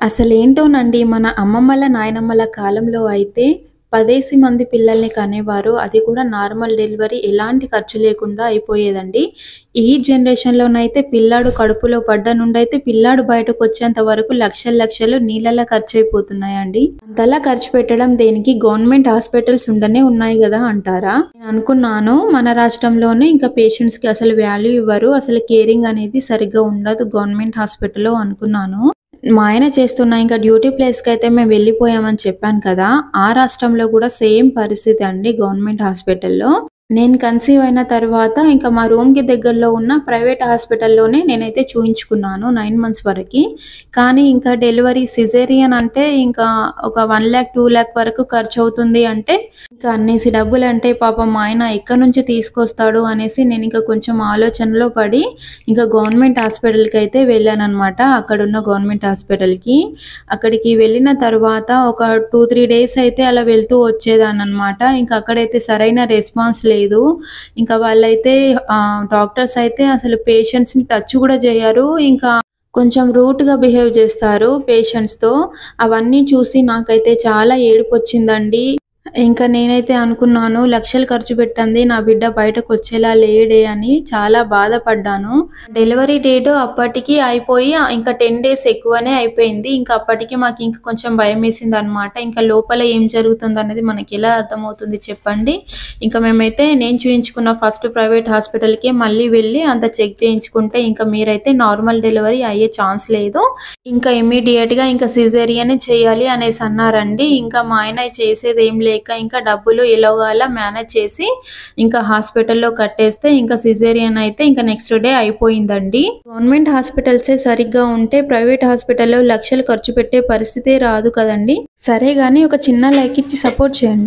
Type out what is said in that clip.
అసలేంటోనండి మన అమ్మమ్మల, నాయనమ్మల కాలంలో అయితే 10 మంది పిల్లల్ని కనేవారు. అది కూడా నార్మల్ డెలివరీ ఎలాంటి ఖర్చు లేకుండా అయిపోయేదండి. ఈ జనరేషన్‌లోనైతే పిల్లాడు కడుపులో పడ్డ నుండైతే పిల్లాడు బయటకొచ్చేంత వరకు లక్షలు లక్షలు నీళ్ళలా ఖర్చయిపోతున్నాయండి. అంతలా ఖర్చు పెట్టడం దేనికి? గవర్నమెంట్ హాస్పిటల్స్ ఉండనే ఉన్నాయి గదా అంటారా? నేననుకున్నాను మన రాష్ట్రంలోనే ఇంకా పేషెంట్స్‌కి అసలు వాల్యూ ఇవ్వరు. అసలు కేరింగ్ అనేది సరిగ్గా ఉండదు గవర్నమెంట్ హాస్పిటల్‌లో అనుకున్నాను. మా ఆయన చేస్తున్న ఇంకా డ్యూటీ ప్లేస్‌కైతే మేము వెళ్ళిపోయామని చెప్పాను కదా! ఆ రాష్ట్రంలో కూడా సేమ్ పరిస్థితి అండి గవర్నమెంట్ హాస్పిటల్‌లో. నేను కన్సీవ్ అయిన తర్వాత ఇంకా మా రూమ్‌కి దగ్గరలో ఉన్న ప్రైవేట్ హాస్పిటల్‌లోనే నేనైతే చూయించుకున్నాను 9 మంత్స్ వరకి. కానీ ఇంకా డెలివరీ సిజేరియన్ అంటే ఇంకా ఒక 1,00,000, 2,00,000 వరకు ఖర్చవుతుంది అంటే, ఇంకా అన్నేసి డబ్బులంటే పాపం మా ఆయన ఎక్కడి నుంచి తీసుకొస్తాడు అనేసి నేనింక కొంచెం ఆలోచనలో పడి, ఇంకా గవర్నమెంట్ హాస్పిటల్‌కైతే వెళ్ళాననమాట. అక్కడున్న గవర్నమెంట్ హాస్పిటల్‌కి. అక్కడికి వెళ్ళిన తర్వాత ఒక 2, 3 డేస్ అయితే అలా వెళ్తూ వచ్చేదాన్ననమాట. ఇంకా అక్కడైతే సరైన రెస్పాన్స్ లేదు. ఇంకా వాళ్ళైతే డాక్టర్స్ అయితే అసలు పేషెంట్స్‌ని టచ్ గూడా జేయరు. ఇంకా కొంచెం రూట్‌గా బిహేవ్ జేస్తారు పేషెంట్స్‌తో. అవన్నీ చూసి నాకైతే చాలా ఏడుపొచ్చిందండి. ఇంకా నేనైతే అనుకున్నాను లక్షలు ఖర్చు పెట్టంది నా బిడ్డ బయటకొచ్చేలా లేడే అని చాలా బాధపడ్డాను. డెలివరీ డేట్ అప్పటికి అయిపోయి ఇంకా 10 డేస్ ఎక్కువనే అయిపోయింది. ఇంకా అప్పటికి మాకింక కొంచెం భయమేసిందనమాట. ఇంకా లోపల ఏం జరుగుతుందనేది మనకెలా అర్థమవుతుంది చెప్పండి? ఇంకా మేమైతే నేను చూయించుకున్న ఫస్ట్ ప్రైవేట్ హాస్పిటల్‌కే మళ్ళీ వెళ్ళి అంతా చెక్ చేయించుకుంటే ఇంకా మీరైతే నార్మల్ డెలివరీ అయ్యే ఛాన్స్ లేదు. ఇంకా ఇమ్మీడియేట్‌గా ఇంకా సిజేరియనే చేయాలి అనేసి అన్నారండి. ఇంకా మా ఆయన చేసేదేం లేక ఇంకా డబ్బులు ఎలాగోలా మేనేజ్ చేసి ఇంకా హాస్పిటల్‌లో కట్టేస్తే ఇంకా సిజేరియన్ అయితే ఇంకా నెక్స్ట్ డే అయిపోయిందండి. గవర్నమెంట్ హాస్పిటల్సే సరిగ్గా ఉంటే ప్రైవేట్ హాస్పిటల్‌లో లక్షలు ఖర్చు పెట్టే పరిస్థితే రాదు కదండీ! సరే గాని ఒక చిన్న లైక్ ఇచ్చి సపోర్ట్ చేయండి.